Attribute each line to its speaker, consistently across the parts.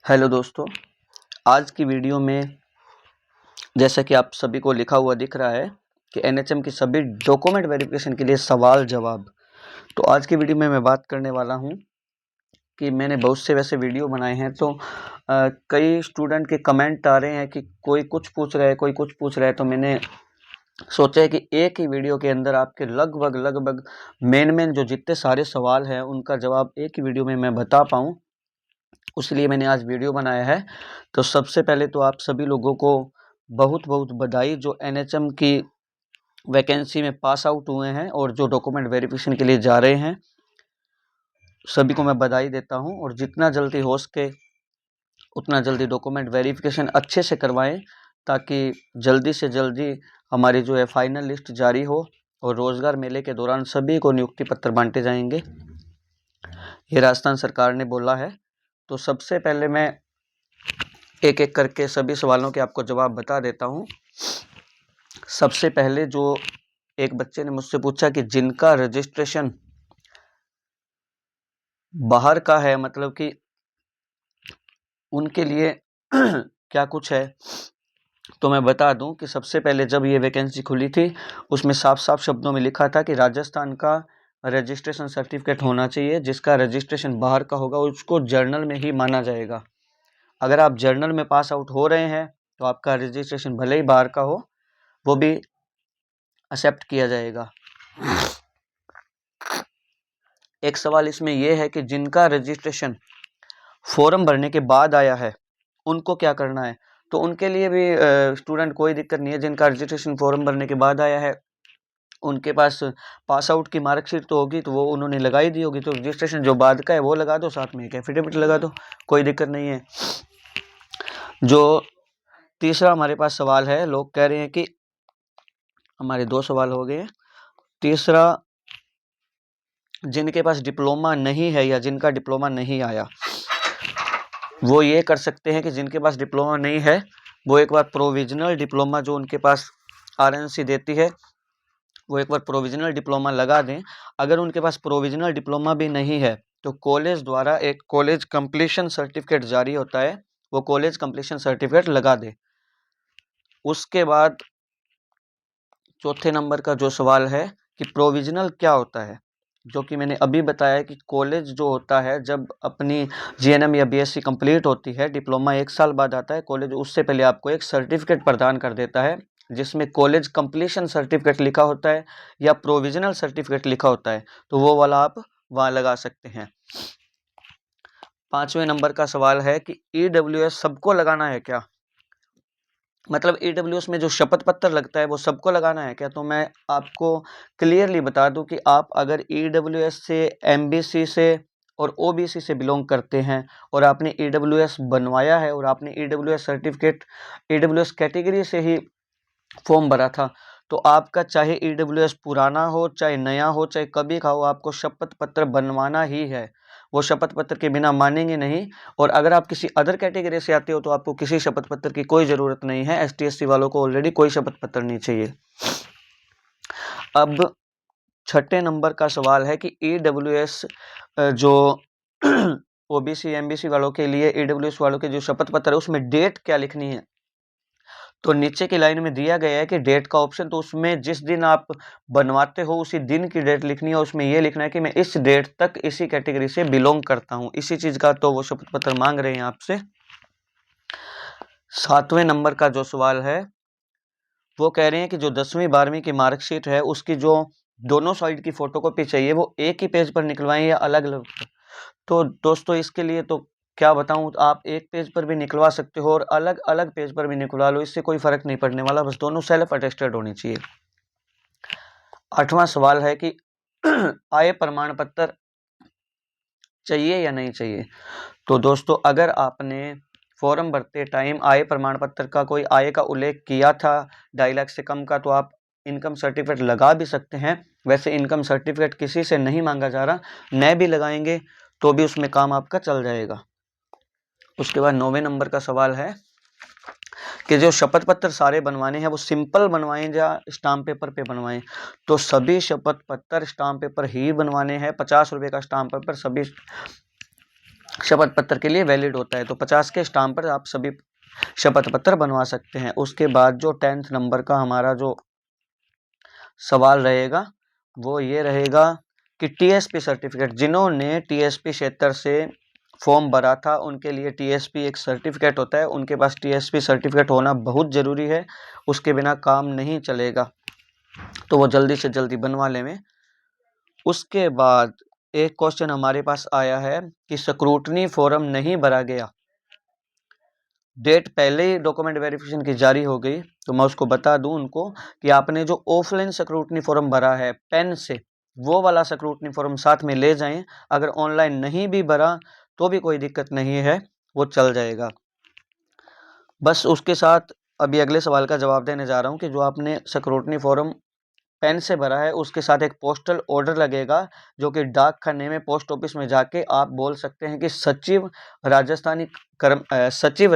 Speaker 1: Hello दोस्तों, आज की वीडियो में जैसा कि आप सभी को लिखा हुआ दिख रहा है कि एनएचएम की सभी डॉक्यूमेंट वेरिफिकेशन के लिए सवाल जवाब। तो आज की वीडियो में मैं बात करने वाला हूं कि मैंने बहुत से वैसे वीडियो बनाए हैं, तो कई स्टूडेंट के कमेंट आ रहे हैं कि कोई कुछ पूछ रहा है, कोई कुछ पूछ रहा है। तो मैंने सोचा है कि एक ही वीडियो के अंदर आपके लगभग मेन जो जितने सारे सवाल हैं उनका जवाब एक ही वीडियो में मैं बता पाऊँ, उसलिए मैंने आज वीडियो बनाया है। तो सबसे पहले तो आप सभी लोगों को बहुत बधाई जो एनएचएम की वैकेंसी में पास आउट हुए हैं और जो डॉक्यूमेंट वेरिफिकेशन के लिए जा रहे हैं, सभी को मैं बधाई देता हूं। और जितना जल्दी हो सके उतना जल्दी डॉक्यूमेंट वेरिफिकेशन अच्छे से करवाएं, ताकि जल्दी से जल्दी हमारी जो है फाइनल लिस्ट जारी हो और रोजगार मेले के दौरान सभी को नियुक्ति पत्र बांटे जाएंगे, ये राजस्थान सरकार ने बोला है। तो सबसे पहले मैं एक एक करके सभी सवालों के आपको जवाब बता देता हूं। सबसे पहले जो एक बच्चे ने मुझसे पूछा कि जिनका रजिस्ट्रेशन बाहर का है, मतलब कि उनके लिए क्या कुछ है, तो मैं बता दूं कि सबसे पहले जब ये वैकेंसी खुली थी उसमें साफ शब्दों में लिखा था कि राजस्थान का रजिस्ट्रेशन सर्टिफिकेट होना चाहिए। जिसका रजिस्ट्रेशन बाहर का होगा उसको जर्नल में ही माना जाएगा। अगर आप जर्नल में पास आउट हो रहे हैं तो आपका रजिस्ट्रेशन भले ही बाहर का हो वो भी एक्सेप्ट किया जाएगा। एक सवाल इसमें यह है कि जिनका रजिस्ट्रेशन फॉर्म भरने के बाद आया है उनको क्या करना है। तो उनके लिए भी स्टूडेंट कोई दिक्कत नहीं है। जिनका रजिस्ट्रेशन फॉर्म भरने के बाद आया है उनके पास पास आउट की मार्कशीट तो होगी, तो वो उन्होंने लगाई दी होगी। तो रजिस्ट्रेशन जो बाद का है वो लगा दो, साथ में एक एफिडेविट लगा दो, कोई दिक्कत नहीं है। जो तीसरा हमारे पास सवाल है, लोग कह रहे हैं कि हमारे दो सवाल हो गए। तीसरा, जिनके पास डिप्लोमा नहीं है या जिनका डिप्लोमा नहीं आया वो ये कर सकते हैं कि जिनके पास डिप्लोमा नहीं है वो एक बार प्रोविजनल डिप्लोमा जो उनके पास आरएनसी देती है वो एक बार प्रोविजनल डिप्लोमा लगा दें। अगर उनके पास प्रोविजनल डिप्लोमा भी नहीं है तो कॉलेज द्वारा एक कॉलेज कंप्लीशन सर्टिफिकेट जारी होता है, वो कॉलेज कंप्लीशन सर्टिफिकेट लगा दे। उसके बाद चौथे नंबर का जो सवाल है कि प्रोविजनल क्या होता है, जो कि मैंने अभी बताया कि कॉलेज जो होता है जब अपनी जीएनएम या बीएससी कंप्लीट होती है, डिप्लोमा 1 साल बाद आता है, कॉलेज उससे पहले आपको एक सर्टिफिकेट प्रदान कर देता है जिसमें कॉलेज कंप्लीशन सर्टिफिकेट लिखा होता है या प्रोविजनल सर्टिफिकेट लिखा होता है, तो वो वाला आप वहाँ लगा सकते हैं। 5वें नंबर का सवाल है कि ईडब्ल्यूएस सबको लगाना है क्या, मतलब ईडब्ल्यूएस में जो शपथ पत्र लगता है वो सबको लगाना है क्या। तो मैं आपको क्लियरली बता दूं कि आप अगर ईडब्ल्यूएस से, एमबीसी से और ओबीसी से बिलोंग करते हैं और आपने ईडब्ल्यूएस बनवाया है और आपने ईडब्ल्यूएस सर्टिफिकेट ईडब्ल्यूएस कैटेगरी से ही फॉर्म भरा था, तो आपका चाहे ईडब्ल्यूएस पुराना हो, चाहे नया हो, चाहे कभी का हो, आपको शपथ पत्र बनवाना ही है। वो शपथ पत्र के बिना मानेंगे नहीं। और अगर आप किसी अदर कैटेगरी से आते हो तो आपको किसी शपथ पत्र की कोई ज़रूरत नहीं है। एसटी एससी वालों को ऑलरेडी कोई शपथ पत्र नहीं चाहिए। अब छठे नंबर का सवाल है कि ईडब्ल्यूएस जो ओबीसी एमबीसी वालों के लिए ईडब्ल्यूएस वालों के जो शपथ पत्र है उसमें डेट क्या लिखनी है। तो नीचे की लाइन में दिया गया है कि डेट का ऑप्शन, तो उसमें जिस दिन आप बनवाते हो उसी दिन की डेट लिखनी है। उसमें यह लिखना है कि मैं इस डेट तक इसी कैटेगरी से बिलोंग करता हूं, इसी चीज का तो वो शपथ पत्र मांग रहे हैं आपसे। 7वें नंबर का जो सवाल है वो कह रहे हैं कि जो 10वीं 12वीं की मार्कशीट है उसकी जो दोनों साइड की फोटोकॉपी चाहिए वो एक ही पेज पर निकलवाएं या अलग अलग। तो दोस्तों इसके लिए तो क्या बताऊं, आप एक पेज पर भी निकलवा सकते हो और अलग अलग पेज पर भी निकलवा लो, इससे कोई फर्क नहीं पड़ने वाला, बस दोनों सेल्फ अटेस्टेड होनी चाहिए। 8वां सवाल है कि आय प्रमाण पत्र चाहिए या नहीं चाहिए। तो दोस्तों अगर आपने फॉर्म भरते टाइम आय प्रमाण पत्र का कोई आय का उल्लेख किया था 2.5 लाख से कम का, तो आप इनकम सर्टिफिकेट लगा भी सकते हैं। वैसे इनकम सर्टिफिकेट किसी से नहीं मांगा जा रहा, न भी लगाएंगे तो भी उसमें काम आपका चल जाएगा। उसके बाद 9वें नंबर का सवाल है कि जो शपथ पत्र सारे बनवाने हैं वो सिंपल बनवाएं या स्टाम्प पेपर पे बनवाएं। तो सभी शपथ पत्र स्टाम्प पेपर ही बनवाने हैं। 50 रुपये का स्टाम्प पेपर सभी शपथ पत्र के लिए वैलिड होता है। तो 50 के स्टाम्प पर आप सभी शपथ पत्र बनवा सकते हैं। उसके बाद जो 10th नंबर का हमारा जो सवाल रहेगा वो ये रहेगा कि टीएसपी सर्टिफिकेट, जिन्होंने टीएसपी क्षेत्र से फॉर्म भरा था उनके लिए टीएसपी एक सर्टिफिकेट होता है, उनके पास टीएसपी सर्टिफिकेट होना बहुत ज़रूरी है, उसके बिना काम नहीं चलेगा, तो वो जल्दी से जल्दी बनवा लें। उसके बाद एक क्वेश्चन हमारे पास आया है कि स्क्रूटनी फॉर्म नहीं भरा गया, डेट पहले ही डॉक्यूमेंट वेरिफिकेशन की जारी हो गई, तो मैं उसको बता दूं उनको कि आपने जो ऑफलाइन स्क्रूटनी फॉर्म भरा है पेन से, वो वाला स्क्रूटनी फॉर्म साथ में ले जाएं। अगर ऑनलाइन नहीं भी भरा तो भी कोई दिक्कत नहीं है, वो चल जाएगा। बस उसके साथ अभी अगले सवाल का जवाब देने जा रहा हूं कि जो आपने स्क्रूटनी फॉर्म पेन से भरा है उसके साथ एक पोस्टल ऑर्डर लगेगा, जो कि डाक खाने में पोस्ट ऑफिस में जाके आप बोल सकते हैं कि सचिव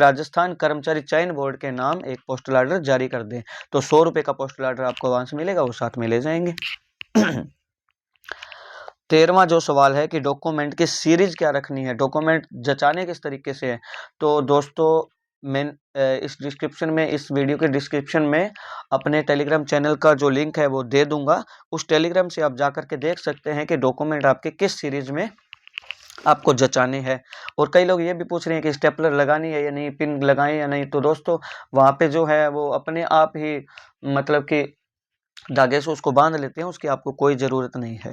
Speaker 1: राजस्थान कर्मचारी चयन बोर्ड के नाम एक पोस्टल ऑर्डर जारी कर दें, तो 100 रुपये का पोस्टल ऑर्डर आपको वहां से मिलेगा, वो साथ में ले जाएंगे। 13वां जो सवाल है कि डॉक्यूमेंट की सीरीज क्या रखनी है, डॉक्यूमेंट जचाने किस तरीके से है। तो दोस्तों मैं इस वीडियो के डिस्क्रिप्शन में अपने टेलीग्राम चैनल का जो लिंक है वो दे दूंगा, उस टेलीग्राम से आप जाकर के देख सकते हैं कि डॉक्यूमेंट आपके किस सीरीज में आपको जचाने हैं। और कई लोग ये भी पूछ रहे हैं कि स्टेपलर लगानी है या नहीं, पिन लगाएं या नहीं। तो दोस्तों वहाँ पे जो है वो अपने आप ही मतलब कि धागे से उसको बांध लेते हैं, उसकी आपको कोई ज़रूरत नहीं है।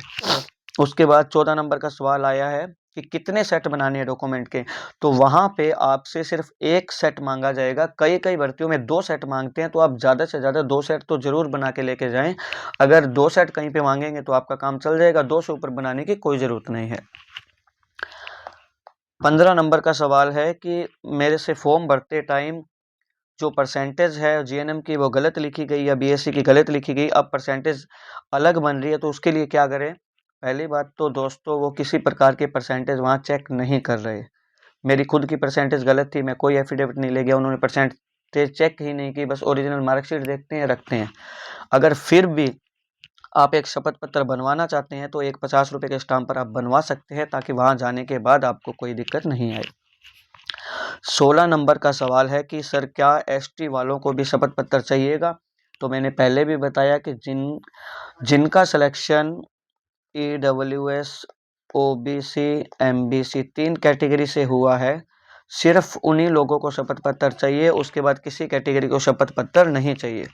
Speaker 1: उसके बाद 14 नंबर का सवाल आया है कि कितने सेट बनाने हैं डॉक्यूमेंट के, तो वहां पे आपसे सिर्फ एक सेट मांगा जाएगा। कई भर्तियों में 2 सेट मांगते हैं, तो आप ज़्यादा से ज़्यादा 2 सेट तो जरूर बना के लेके जाएं। अगर 2 सेट कहीं पे मांगेंगे तो आपका काम चल जाएगा, 2 से ऊपर बनाने की कोई ज़रूरत नहीं है। 15 नंबर का सवाल है कि मेरे से फॉर्म भरते टाइम जो परसेंटेज है जीएनएम की वो गलत लिखी गई या बीएससी की गलत लिखी गई, अब परसेंटेज अलग बन रही है, तो उसके लिए क्या करें। पहली बात तो दोस्तों वो किसी प्रकार के परसेंटेज वहाँ चेक नहीं कर रहे। मेरी खुद की परसेंटेज गलत थी, मैं कोई एफिडेविट नहीं ले गया, उन्होंने परसेंटेज चेक ही नहीं की, बस ओरिजिनल मार्कशीट देखते हैं रखते हैं। अगर फिर भी आप एक शपथ पत्र बनवाना चाहते हैं तो एक 50 रुपये के स्टाम्प पर आप बनवा सकते हैं, ताकि वहाँ जाने के बाद आपको कोई दिक्कत नहीं आए। 16 नंबर का सवाल है कि सर क्या एसटी वालों को भी शपथ पत्र चाहिएगा। तो मैंने पहले भी बताया कि जिनका selection EWS OBC MBC 3 category से हुआ है, सिर्फ उन्हीं लोगों को शपथ पत्र चाहिए, उसके बाद किसी कैटेगरी को शपथ पत्र नहीं चाहिए।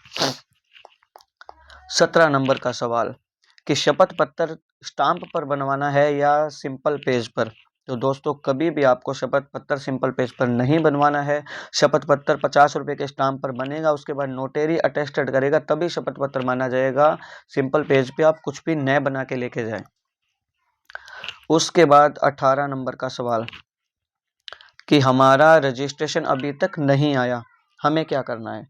Speaker 1: 17 नंबर का सवाल कि शपथ पत्र स्टाम्प पर बनवाना है या सिंपल पेज पर। तो दोस्तों कभी भी आपको शपथ पत्र सिंपल पेज पर नहीं बनवाना है। शपथ पत्र 50 रुपये के स्टाम्प पर बनेगा, उसके बाद नोटेरी अटेस्टेड करेगा, तभी शपथ पत्र माना जाएगा। सिंपल पेज पे आप कुछ भी नए बना के लेके जाएं। उसके बाद 18 नंबर का सवाल कि हमारा रजिस्ट्रेशन अभी तक नहीं आया, हमें क्या करना है।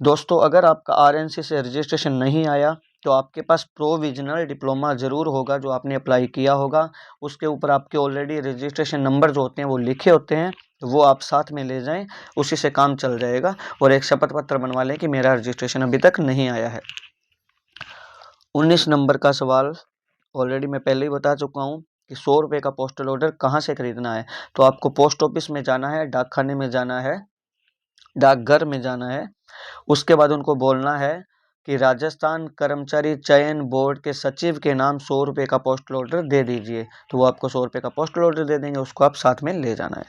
Speaker 1: दोस्तों अगर आपका आरएनसी से रजिस्ट्रेशन नहीं आया तो आपके पास प्रोविजनल डिप्लोमा ज़रूर होगा जो आपने अप्लाई किया होगा, उसके ऊपर आपके ऑलरेडी रजिस्ट्रेशन नंबर जो होते हैं वो लिखे होते हैं, तो वो आप साथ में ले जाएं, उसी से काम चल जाएगा। और एक शपथ पत्र बनवा लें कि मेरा रजिस्ट्रेशन अभी तक नहीं आया है। 19 नंबर का सवाल ऑलरेडी मैं पहले ही बता चुका हूँ कि 100 रुपये का पोस्टल ऑर्डर कहाँ से खरीदना है। तो आपको पोस्ट ऑफिस में जाना है, डाकखाने में जाना है, डाकघर में जाना है। उसके बाद उनको बोलना है कि राजस्थान कर्मचारी चयन बोर्ड के सचिव के नाम 100 रुपये का पोस्टल ऑर्डर दे दीजिए, तो वो आपको 100 रुपये का पोस्टल ऑर्डर दे देंगे, उसको आप साथ में ले जाना है।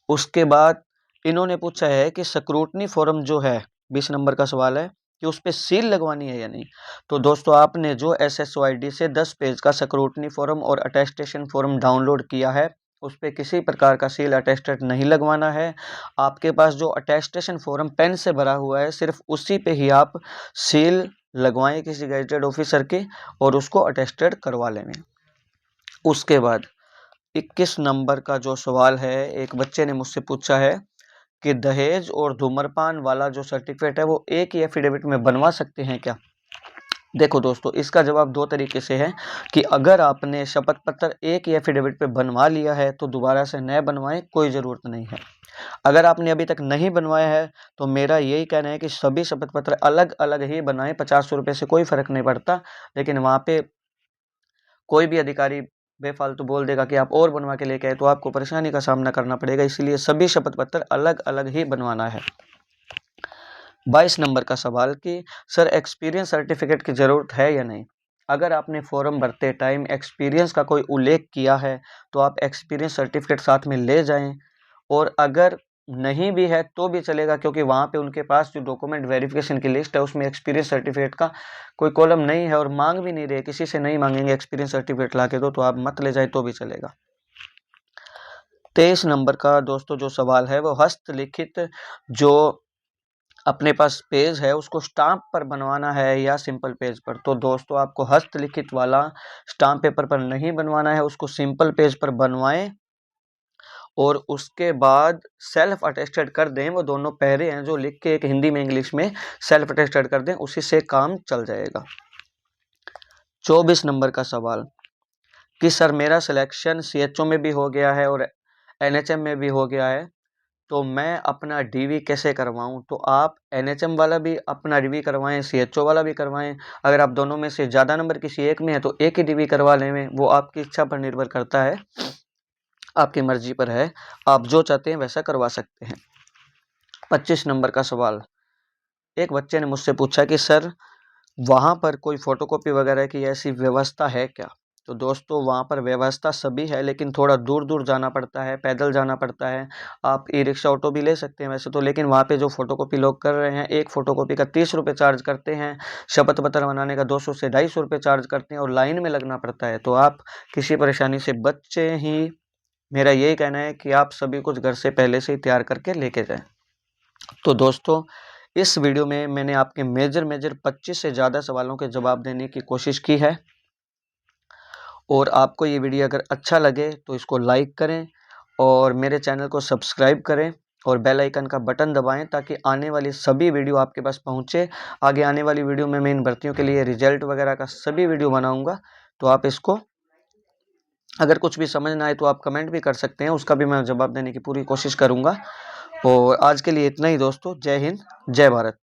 Speaker 1: उसके बाद इन्होंने पूछा है कि स्क्रूटनी फॉर्म जो है, 20 नंबर का सवाल है कि उस पर सील लगवानी है या नहीं। तो दोस्तों आपने जो SSOID से 10 पेज का स्क्रूटनी फॉर्म और अटेस्टेशन फॉर्म डाउनलोड किया है, उस पर किसी प्रकार का सील अटेस्टेड नहीं लगवाना है। आपके पास जो अटेस्टेशन फॉर्म पेन से भरा हुआ है, सिर्फ उसी पे ही आप सील लगवाएं किसी गैजेटेड ऑफिसर के, और उसको अटेस्टेड करवा लेंगे। उसके बाद 21 नंबर का जो सवाल है, एक बच्चे ने मुझसे पूछा है कि दहेज और धूम्रपान वाला जो सर्टिफिकेट है वो एक ही एफिडेविट में बनवा सकते हैं क्या। देखो दोस्तों इसका जवाब 2 तरीके से है कि अगर आपने शपथ पत्र एक ही एफिडेविट पे बनवा लिया है तो दोबारा से नए बनवाएं, कोई ज़रूरत नहीं है। अगर आपने अभी तक नहीं बनवाया है तो मेरा यही कहना है कि सभी शपथ पत्र अलग अलग ही बनाएं, 50 रुपये से कोई फ़र्क नहीं पड़ता। लेकिन वहाँ पे कोई भी अधिकारी बेफालतू बोल देगा कि आप और बनवा के लेके आए तो आपको परेशानी का सामना करना पड़ेगा। इसलिए सभी शपथ पत्र अलग अलग ही बनवाना है। 22 नंबर का सवाल कि सर एक्सपीरियंस सर्टिफिकेट की ज़रूरत है या नहीं। अगर आपने फॉर्म भरते टाइम एक्सपीरियंस का कोई उल्लेख किया है तो आप एक्सपीरियंस सर्टिफिकेट साथ में ले जाएं, और अगर नहीं भी है तो भी चलेगा, क्योंकि वहाँ पे उनके पास जो डॉक्यूमेंट वेरिफिकेशन की लिस्ट है उसमें एक्सपीरियंस सर्टिफिकेट का कोई कॉलम नहीं है और मांग भी नहीं रहे, किसी से नहीं मांगेंगे एक्सपीरियंस सर्टिफिकेट ला के दो, तो आप मत ले जाए तो भी चलेगा। 23 नंबर का दोस्तों जो सवाल है वो हस्तलिखित जो अपने पास पेज है उसको स्टाम्प पर बनवाना है या सिंपल पेज पर। तो दोस्तों आपको हस्तलिखित वाला स्टाम्प पेपर पर नहीं बनवाना है, उसको सिंपल पेज पर बनवाएं और उसके बाद सेल्फ अटेस्टेड कर दें। वो दोनों पैरे हैं जो लिख के एक हिंदी में इंग्लिश में सेल्फ अटेस्टेड कर दें, उसी से काम चल जाएगा। 24 नंबर का सवाल कि सर मेरा सिलेक्शन CHO में भी हो गया है और NHM में भी हो गया है, तो मैं अपना DV कैसे करवाऊं। तो आप NHM वाला भी अपना DV करवाएं, CHO वाला भी करवाएं। अगर आप दोनों में से ज़्यादा नंबर किसी एक में है तो एक ही DV करवा लें, वो आपकी इच्छा पर निर्भर करता है, आपकी मर्जी पर है, आप जो चाहते हैं वैसा करवा सकते हैं। 25 नंबर का सवाल, एक बच्चे ने मुझसे पूछा कि सर वहाँ पर कोई फ़ोटोकॉपी वगैरह की ऐसी व्यवस्था है क्या। तो दोस्तों वहाँ पर व्यवस्था सभी है, लेकिन थोड़ा दूर दूर जाना पड़ता है, पैदल जाना पड़ता है। आप ई-रिक्शा ऑटो भी ले सकते हैं वैसे तो, लेकिन वहाँ पे जो फ़ोटोकॉपी लोग कर रहे हैं, एक फ़ोटोकॉपी का 30 रुपये चार्ज करते हैं, शपथ पत्र बनाने का 200 से 250 रुपये चार्ज करते हैं और लाइन में लगना पड़ता है। तो आप किसी परेशानी से बच्चे ही, मेरा यही कहना है कि आप सभी कुछ घर से पहले से ही तैयार करके लेके जाएं। तो दोस्तों इस वीडियो में मैंने आपके मेजर 25 से ज़्यादा सवालों के जवाब देने की कोशिश की है, और आपको ये वीडियो अगर अच्छा लगे तो इसको लाइक करें और मेरे चैनल को सब्सक्राइब करें और बेल आइकन का बटन दबाएं ताकि आने वाली सभी वीडियो आपके पास पहुंचे। आगे आने वाली वीडियो में मैं इन भर्तियों के लिए रिजल्ट वगैरह का सभी वीडियो बनाऊंगा, तो आप इसको, अगर कुछ भी समझ ना आए तो आप कमेंट भी कर सकते हैं, उसका भी मैं जवाब देने की पूरी कोशिश करूँगा। और आज के लिए इतना ही दोस्तों। जय हिंद, जय भारत।